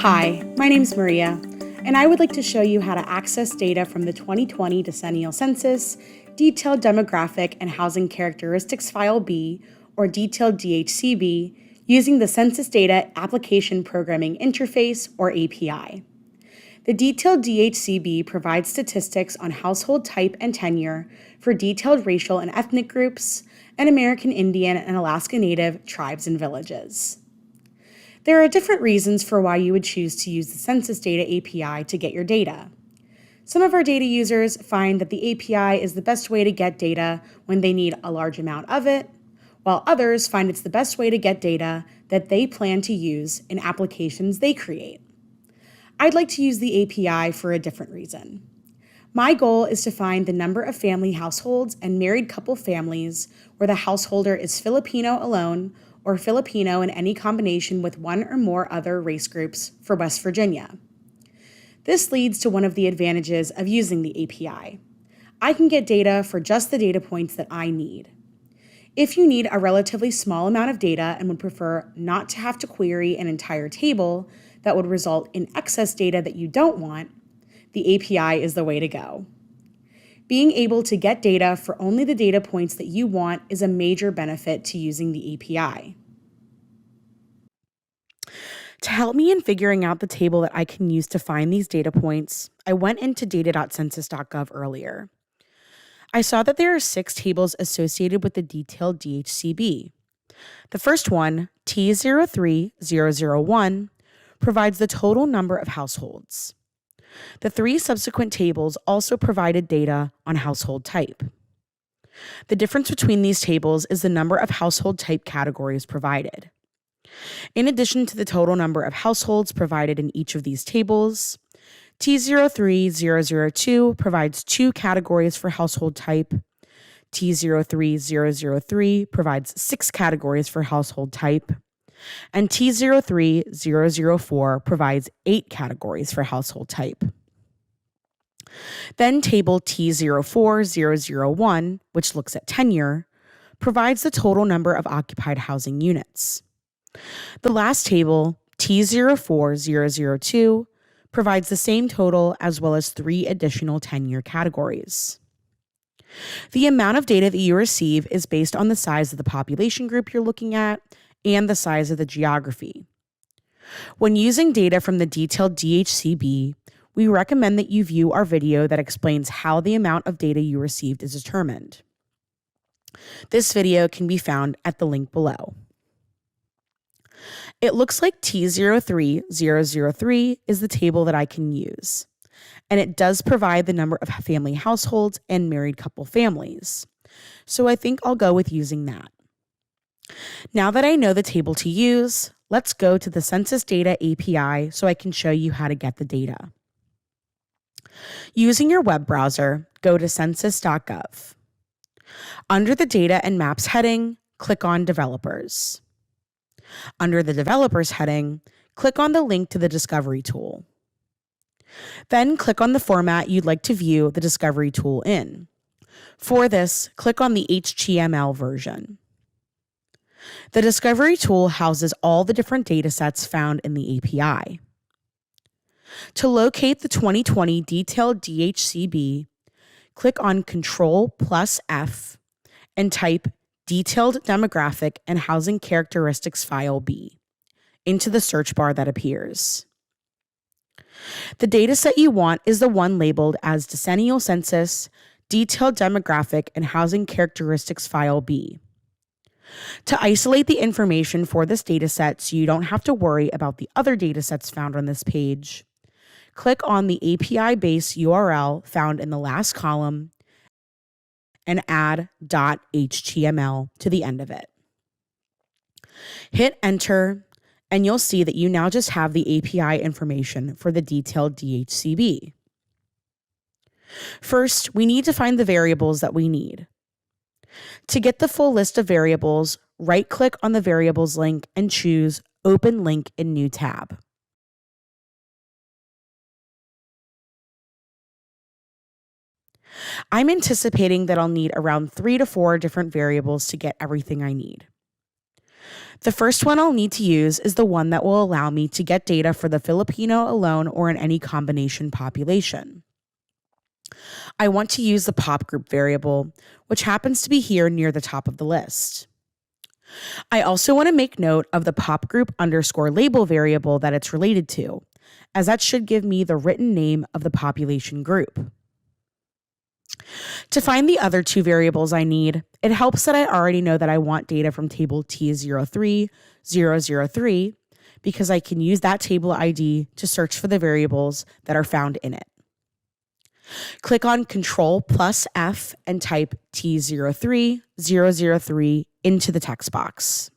Hi, my name's Maria, and I would like to show you how to access data from the 2020 Decennial Census, Detailed Demographic and Housing Characteristics File B, or Detailed DHC-B, using the Census Data Application Programming Interface, or API. The Detailed DHC-B provides statistics on household type and tenure for detailed racial and ethnic groups, and American Indian and Alaska Native tribes and villages. There are different reasons for why you would choose to use the Census Data API to get your data. Some of our data users find that the API is the best way to get data when they need a large amount of it, while others find it's the best way to get data that they plan to use in applications they create. I'd like to use the API for a different reason. My goal is to find the number of family households and married couple families where the householder is Filipino alone or Filipino in any combination with one or more other race groups for West Virginia. This leads to one of the advantages of using the API. I can get data for just the data points that I need. If you need a relatively small amount of data and would prefer not to have to query an entire table that would result in excess data that you don't want, the API is the way to go. Being able to get data for only the data points that you want is a major benefit to using the API. To help me in figuring out the table that I can use to find these data points, I went into data.census.gov earlier. I saw that there are 6 tables associated with the detailed DHC-B. The first one, T03001, provides the total number of households. The 3 subsequent tables also provided data on household type. The difference between these tables is the number of household type categories provided. In addition to the total number of households provided in each of these tables, T03002 provides 2 categories for household type, T03003 provides 6 categories for household type, and T03004 provides 8 categories for household type. Then table T04001, which looks at tenure, provides the total number of occupied housing units. The last table, T04002, provides the same total as well as 3 additional tenure categories. The amount of data that you receive is based on the size of the population group you're looking at and the size of the geography. When using data from the detailed DHC-B, we recommend that you view our video that explains how the amount of data you received is determined. This video can be found at the link below. It looks like T03003 is the table that I can use, and it does provide the number of family households and married couple families, so I think I'll go with using that. Now that I know the table to use, let's go to the Census Data API so I can show you how to get the data. Using your web browser, go to census.gov. Under the Data and Maps heading, click on Developers. Under the Developers heading, click on the link to the Discovery tool. Then click on the format you'd like to view the Discovery tool in. For this, click on the HTML version. The Discovery tool houses all the different data sets found in the API. To locate the 2020 detailed DHC-B, click on Ctrl+F and type Detailed Demographic and Housing Characteristics File B into the search bar that appears. The dataset you want is the one labeled as Decennial Census, Detailed Demographic and Housing Characteristics File B. To isolate the information for this dataset so you don't have to worry about the other datasets found on this page, click on the API base URL found in the last column and add .html to the end of it. Hit enter, and you'll see that you now just have the API information for the detailed DHC-B. First, we need to find the variables that we need. To get the full list of variables, right-click on the Variables link and choose Open Link in New tab. I'm anticipating that I'll need around 3 to 4 different variables to get everything I need. The first one I'll need to use is the one that will allow me to get data for the Filipino alone or in any combination population. I want to use the pop group variable, which happens to be here near the top of the list. I also want to make note of the pop group underscore label variable that it's related to, as that should give me the written name of the population group. To find the other two variables I need, it helps that I already know that I want data from table T03003 because I can use that table ID to search for the variables that are found in it. Click on Ctrl+F and type T03003 into the text box.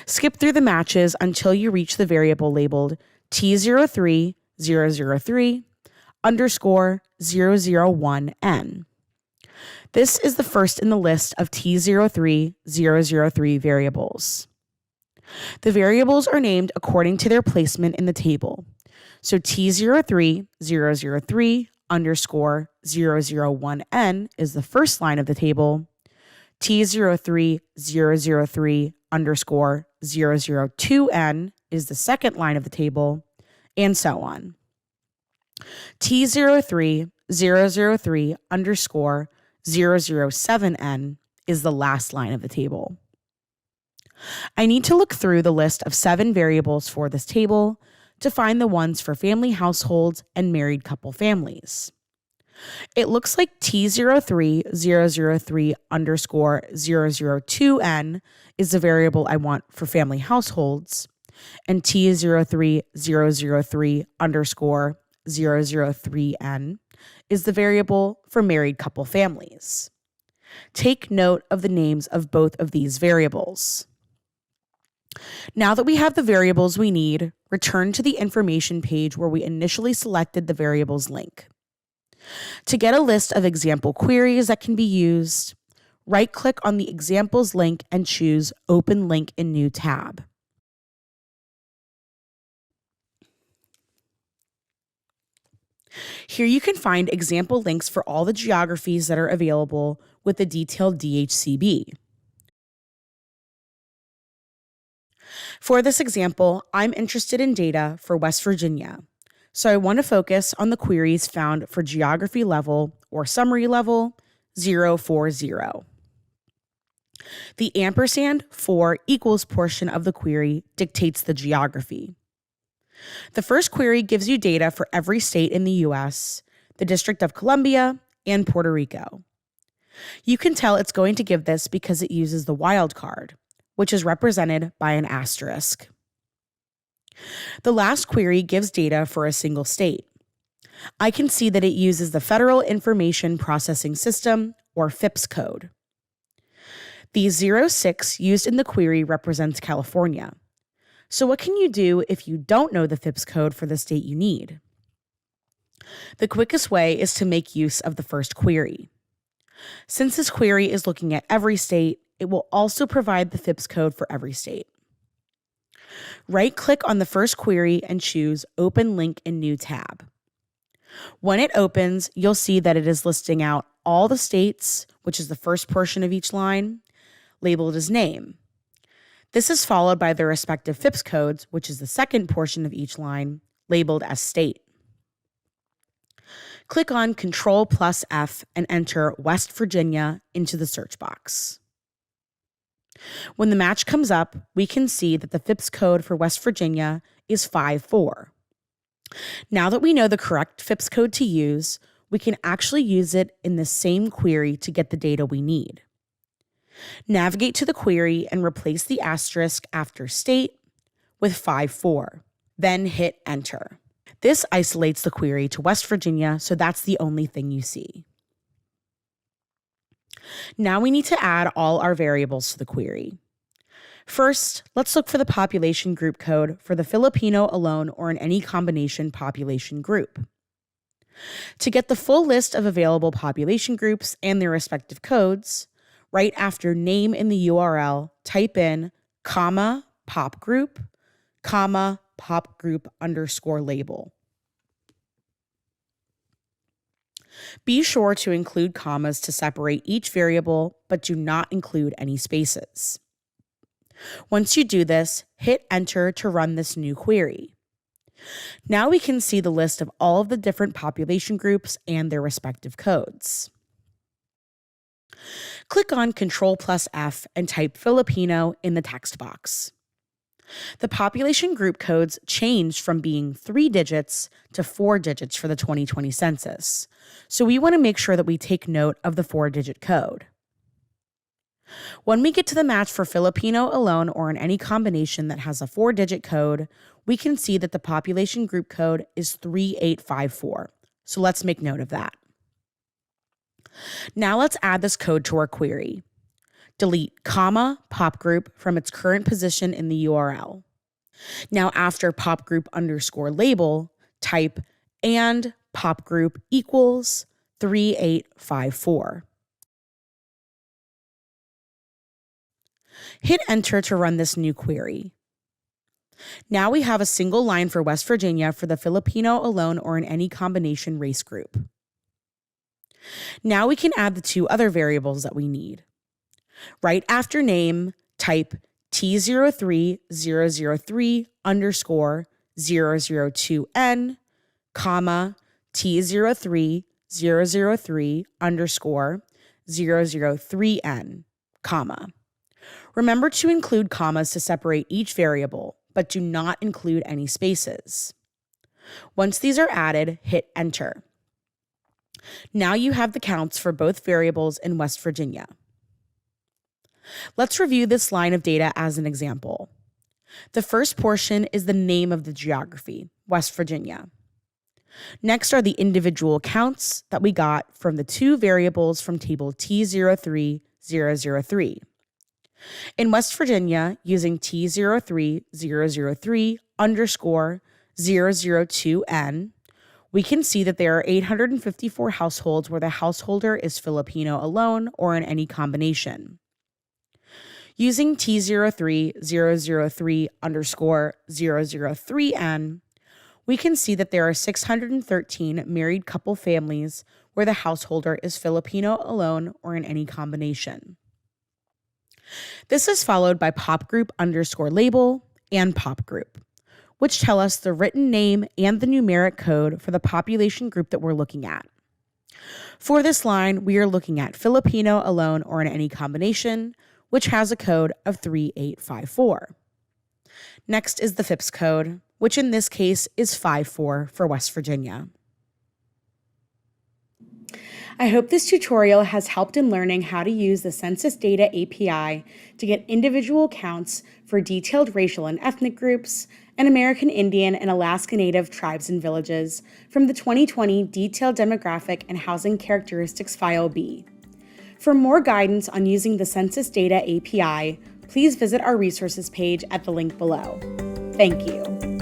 Skip through the matches until you reach the variable labeled T03003 underscore 001N. This is the first in the list of T03003 variables. The variables are named according to their placement in the table. So T03003 underscore 001N is the first line of the table. T03003 underscore 002N is the second line of the table, and so on. T03003 underscore 007N is the last line of the table. I need to look through the list of 7 variables for this table to find the ones for family households and married couple families. It looks like T03003 underscore 002N is the variable I want for family households, and T03003 underscore 003N is the variable for married couple families. Take note of the names of both of these variables. Now that we have the variables we need, return to the information page where we initially selected the variables link. To get a list of example queries that can be used, right-click on the examples link and choose Open Link in New tab. Here you can find example links for all the geographies that are available with the detailed DHC-B. For this example, I'm interested in data for West Virginia, so I want to focus on the queries found for geography level or summary level 040. The ampersand for equals portion of the query dictates the geography. The first query gives you data for every state in the U.S., the District of Columbia, and Puerto Rico. You can tell it's going to give this because it uses the wildcard, which is represented by an asterisk. The last query gives data for a single state. I can see that it uses the Federal Information Processing System, or FIPS code. The 06 used in the query represents California. So what can you do if you don't know the FIPS code for the state you need? The quickest way is to make use of the first query. Since this query is looking at every state, it will also provide the FIPS code for every state. Right-click on the first query and choose Open Link in New tab. When it opens, you'll see that it is listing out all the states, which is the first portion of each line, labeled as name. This is followed by their respective FIPS codes, which is the second portion of each line, labeled as state. Click on Ctrl+F and enter West Virginia into the search box. When the match comes up, we can see that the FIPS code for West Virginia is 54. Now that we know the correct FIPS code to use, we can actually use it in the same query to get the data we need. Navigate to the query and replace the asterisk after state with 54. Then hit enter. This isolates the query to West Virginia, so that's the only thing you see. Now we need to add all our variables to the query. First, let's look for the population group code for the Filipino alone or in any combination population group. To get the full list of available population groups and their respective codes, right after name in the URL, type in pop group underscore label. Be sure to include commas to separate each variable, but do not include any spaces. Once you do this, hit enter to run this new query. Now we can see the list of all of the different population groups and their respective codes. Click on Ctrl+F and type Filipino in the text box. The population group codes changed from being 3 digits to 4 digits for the 2020 census, so we want to make sure that we take note of the 4-digit code. When we get to the match for Filipino alone or in any combination that has a 4-digit code, we can see that the population group code is 3854, so let's make note of that. Now let's add this code to our query. Delete comma pop group from its current position in the URL. Now after pop group underscore label, type and pop group equals 3854. Hit enter to run this new query. Now we have a single line for West Virginia for the Filipino alone or in any combination race group. Now we can add the 2 other variables that we need. Right after name, type T03003 underscore 002N, comma, T03003 underscore 003N, comma. Remember to include commas to separate each variable, but do not include any spaces. Once these are added, hit enter. Now you have the counts for both variables in West Virginia. Let's review this line of data as an example. The first portion is the name of the geography, West Virginia. Next are the individual counts that we got from the 2 variables from table T03003. In West Virginia, using T03003 underscore 002N, we can see that there are 854 households where the householder is Filipino alone or in any combination. Using T03003 underscore 003N, we can see that there are 613 married couple families where the householder is Filipino alone or in any combination. This is followed by pop group underscore label and pop group, which tell us the written name and the numeric code for the population group that we're looking at. For this line, we are looking at Filipino alone or in any combination, which has a code of 3854. Next is the FIPS code, which in this case is 54 for West Virginia. I hope this tutorial has helped in learning how to use the Census Data API to get individual counts for detailed racial and ethnic groups and American Indian and Alaska Native tribes and villages from the 2020 Detailed Demographic and Housing Characteristics File B. For more guidance on using the Census Data API, please visit our resources page at the link below. Thank you.